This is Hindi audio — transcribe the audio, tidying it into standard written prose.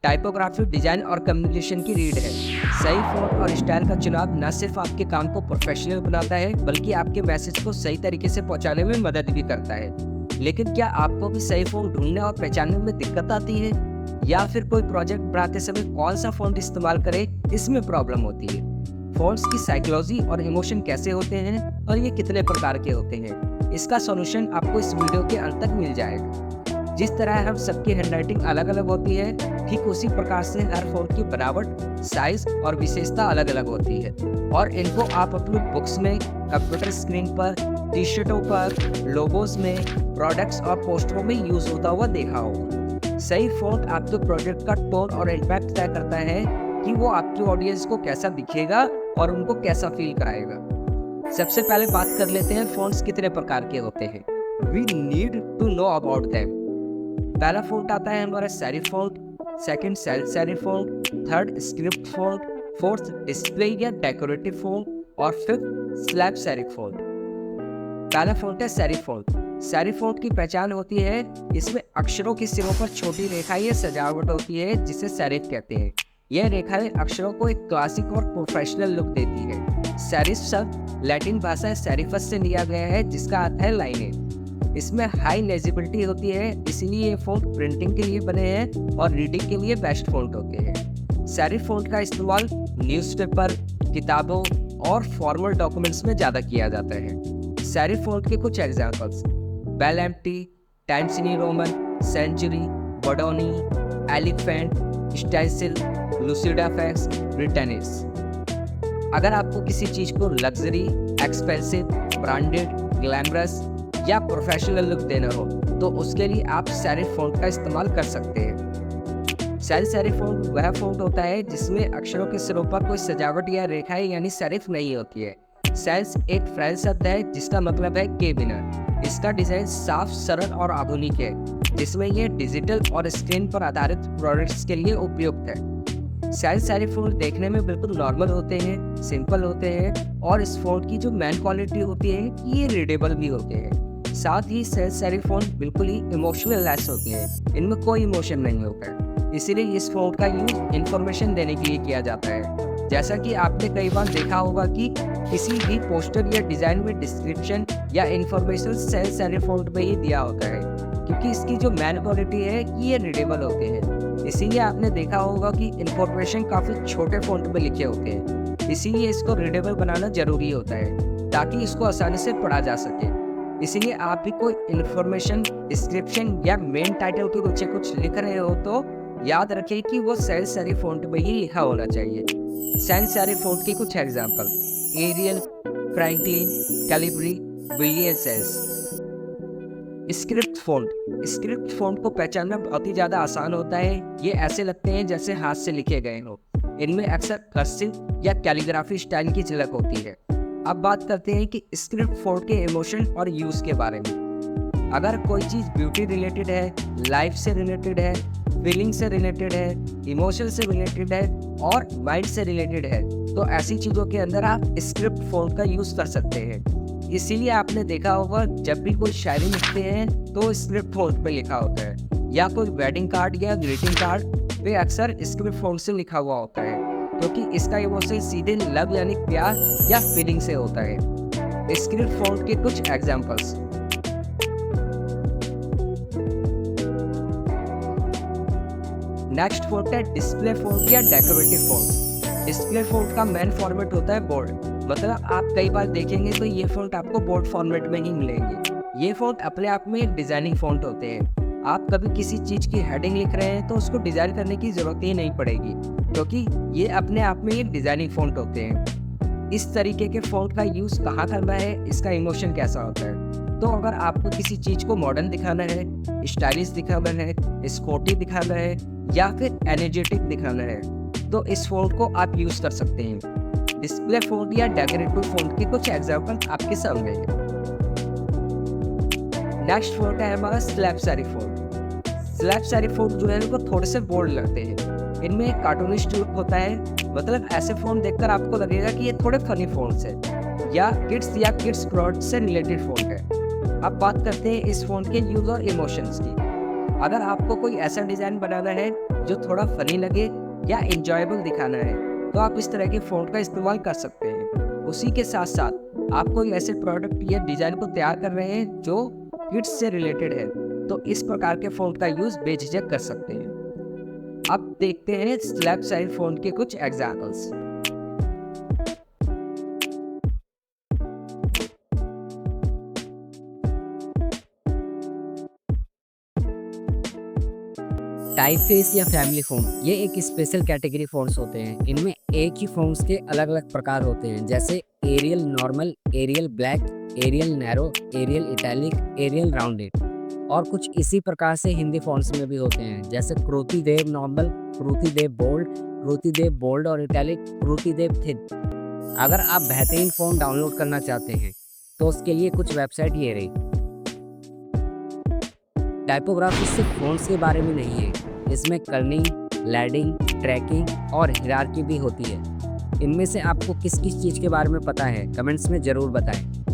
टाइपोग्राफी, डिजाइन और कम्युनिकेशन की रीड है। सही फ़ॉन्ट और स्टाइल का चुनाव न सिर्फ आपके काम को प्रोफेशनल बनाता है, बल्कि आपके मैसेज को सही तरीके से पहुंचाने में मदद भी करता है। लेकिन क्या आपको भी सही फ़ॉन्ट ढूंढने और पहचानने में दिक्कत आती है, या फिर कोई प्रोजेक्ट बनाते समय कौन सा फ़ॉन्ट इस्तेमाल करें इसमें प्रॉब्लम होती है? फ़ॉन्ट्स की साइकोलॉजी और इमोशन कैसे होते हैं और ये कितने प्रकार के होते हैं, इसका सॉल्यूशन आपको इस वीडियो के अंत तक मिल जाएगा। जिस तरह हम सबकी हैंडराइटिंग अलग अलग होती है, ठीक उसी प्रकार से हर फ़ॉन्ट की बनावट, साइज और विशेषता अलग अलग होती है, और इनको आप अपनी बुक्स में, कंप्यूटर स्क्रीन पर, टी शर्टों पर, लोगोस में, प्रोडक्ट्स और पोस्टरों में यूज होता हुआ देखा होगा। सही फ़ॉन्ट आपके प्रोजेक्ट का टोन और इम्पैक्ट तय करता है कि वो आपकी ऑडियंस को कैसा दिखेगा और उनको कैसा फील कराएगा। सबसे पहले बात कर लेते हैं फ़ॉन्ट्स कितने प्रकार के होते हैं। We need to know about them. पहला फ़ॉन्ट आता है हमारा serif font, second self serif font, third script font, fourth display या डेकोरेटिव फ़ॉन्ट और फिफ्थ स्लैब सेरिफ फ़ॉन्ट। पहला फ़ॉन्ट है सेरिफ फ़ॉन्ट। सेरिफ फ़ॉन्ट की पहचान होती है इसमें अक्षरों के सिरों पर छोटी रेखाएं या सजावट होती है जिसे सेरिफ कहते हैं। यह रेखाएं अक्षरों को एक क्लासिक और प्रोफेशनल लुक देती है। सेरिफ शब्द लैटिन भाषा सेरिफस से लिया गया है, जिसका अर्थ है लाइनें। इसमें हाई लेजिबिलिटी होती है, इसलिए ये फ़ॉन्ट प्रिंटिंग के लिए बने हैं और रीडिंग के लिए बेस्ट फ़ॉन्ट होते हैं। सेरिफ फ़ॉन्ट का इस्तेमाल न्यूज़पेपर, किताबों और फॉर्मल डॉक्यूमेंट्स में ज़्यादा किया जाता है। सेरिफ फ़ॉन्ट के कुछ examples: Bell MT, Times New Roman, Century, Bodoni, Elephant, Stencil, Lucida Fax, Britannic. अगर आपको किसी चीज़ को लग्जरी, एक्सपेंसिव, ब्रांडेड, ग्लैमरस या प्रोफेशनल लुक देना हो तो उसके लिए आप सेरिफ फ़ॉन्ट का इस्तेमाल कर सकते हैं। सेरिफ फ़ॉन्ट वह फ़ॉन्ट होता है जिसमें अक्षरों के सिरों पर कोई सजावट या रेखाएं यानी सेरिफ नहीं होती है। सेल्स एक फ्रेंच शब्द है जिसका मतलब है केबिनर। इसका डिज़ाइन साफ, सरल और आधुनिक है, जिसमें यह डिजिटल और स्क्रीन पर आधारित प्रोडक्ट्स के लिए उपयुक्त है। सेरिफ फ़ॉन्ट देखने में बिल्कुल नॉर्मल होते हैं, सिंपल होते हैं, और इस फ़ॉन्ट की जो मेन क्वालिटी होती है कि ये रीडेबल भी होते हैं। साथ ही सेरिफ फ़ॉन्ट बिल्कुल ही इमोशनल लेस होती है, इनमें कोई इमोशन नहीं होता है, इसीलिए इस फ़ॉन्ट का यूज इन्फॉर्मेशन देने के लिए किया जाता है। जैसा कि आपने कई बार देखा होगा कि किसी भी पोस्टर या डिज़ाइन में डिस्क्रिप्शन या इन्फॉर्मेशन सेरिफ फ़ॉन्ट में ही दिया होता है, क्योंकि इसकी जो मेन क्वालिटी है कि ये रीडेबल होते हैं। इसीलिए आपने देखा होगा कि इन्फॉर्मेशन काफ़ी छोटे फ़ॉन्ट में लिखे होते हैं, इसीलिए इसको रीडेबल बनाना ज़रूरी होता है ताकि इसको आसानी से पढ़ा जा सके। इसीलिए आप भी कोई इन्फॉर्मेशन, डिस्क्रिप्शन या मेन टाइटल के नीचे कुछ लिख रहे हो तो याद रखें कि वो सेल्फ सेरिफ फ़ॉन्ट में ही लिखा होना चाहिए। सेल्फ सेरिफ फ़ॉन्ट के कुछ example: Arial, Franklin, Calibri, William सेल्स। स्क्रिप्ट फ़ॉन्ट को पहचानना बहुत ही ज़्यादा आसान होता है। ये ऐसे लगते हैं जैसे हाथ से लिखे गए हो। इनमें अक्सर कर्सिव या कैलीग्राफी स्टाइल की झलक होती है। अब बात करते हैं कि स्क्रिप्ट फ़ॉन्ट के इमोशन और यूज़ के बारे में। अगर कोई चीज़ ब्यूटी रिलेटेड है, लाइफ से रिलेटेड है, फीलिंग से रिलेटेड है, इमोशन से रिलेटेड है और माइंड से रिलेटेड है, तो ऐसी चीज़ों के अंदर आप स्क्रिप्ट फ़ॉन्ट का यूज़ कर सकते हैं। इसीलिए आपने देखा होगा जब भी कोई शायरी लिखते हैं तो स्क्रिप्ट फ़ॉन्ट पे लिखा होता है, या कोई वेडिंग कार्ड या ग्रीटिंग कार्ड पे अक्सर स्क्रिप्ट फ़ॉन्ट से लिखा हुआ होता है, क्योंकि इसका इमोशन सीधे लव यानी प्यार या फीलिंग से होता है। स्क्रिप्ट फ़ॉन्ट के कुछ एग्जाम्पल्स: नेक्स्ट फ़ॉन्ट है डिस्प्ले फ़ॉन्ट या डेकोरेटिव फ़ॉन्ट। डिस्प्ले फ़ॉन्ट का मेन फॉर्मेट होता है बोल्ड, मतलब आप कई बार देखेंगे तो ये फ़ॉन्ट आपको बोल्ड फॉर्मेट में ही मिलेंगे। ये फ़ॉन्ट अपने आप में एक डिज़ाइनिंग फ़ॉन्ट होते हैं। आप कभी किसी चीज़ की हेडिंग लिख रहे हैं तो उसको डिज़ाइन करने की ज़रूरत ही नहीं पड़ेगी, क्योंकि ये अपने आप में एक डिज़ाइनिंग फ़ॉन्ट होते हैं। इस तरीके के फ़ॉन्ट का यूज़ कहाँ करना है, इसका इमोशन कैसा होता है। तो अगर आपको किसी चीज़ को मॉडर्न दिखाना है, स्टाइलिश दिखाना है, स्पोर्टी दिखाना है या फिर एनर्जेटिक दिखाना है, तो इस फ़ॉन्ट को आप यूज़ कर सकते हैं। डिस्प्ले फ़ॉन्ट या डेकोरेटिव फ़ॉन्ट के कुछ एग्जाम्पल आपके सामने हैं। नेक्स्ट फ़ॉन्ट है हमारा slab serif font. Slab serif font जो है वो थोड़े से बोल्ड लगते हैं। इनमें एक कार्टूनिस्ट लुक होता है, मतलब ऐसे फ़ॉन्ट देखकर आपको लगेगा कि ये थोड़े फनी फ़ॉन्ट्स है या किड्स प्रोडक्ट से रिलेटेड फ़ॉन्ट है। अब बात करते हैं इस फ़ॉन्ट के यूज़ और इमोशंस की। अगर आपको कोई ऐसा डिज़ाइन बनाना है जो थोड़ा फनी लगे या इंजॉयबल दिखाना है, तो आप इस तरह के फ़ॉन्ट का इस्तेमाल कर सकते हैं। उसी के साथ साथ आप कोई ऐसे प्रोडक्ट या डिज़ाइन को तैयार कर रहे हैं जो किड्स से रिलेटेड है, तो इस प्रकार के फ़ॉन्ट का यूज़ बेझिझक कर सकते हैं। अब देखते हैं स्लैब स्टाइल फ़ॉन्ट के कुछ एग्जाम्पल्स। टाइपफेस या फैमिली फ़ॉन्ट ये एक स्पेशल कैटेगरी फ़ॉन्ट्स होते हैं। इनमें एक ही फ़ॉन्ट्स के अलग-अलग प्रकार होते हैं, जैसे Arial normal, Arial black, Arial narrow, Arial italic, Arial rounded. और कुछ इसी प्रकार से हिंदी फ़ॉन्ट्स में भी होते हैं, जैसे क्रुतिदेव नॉर्मल, क्रुतिदेव बोल्ड और इटैलिक, क्रुतिदेव थिन। अगर आप बेहतरीन फ़ॉन्ट डाउनलोड करना चाहते हैं, तो उसके लिए कुछ वेबसाइट ये रही। टाइपोग्राफी सिर्फ फ़ॉन्ट्स के बारे में नहीं है, इसमें कर्निंग, लैडिंग, ट्रैकिंग और हिरार्की भी होती है। इनमें से आपको किस किस चीज़ के बारे में पता है, कमेंट्स में ज़रूर बताएं।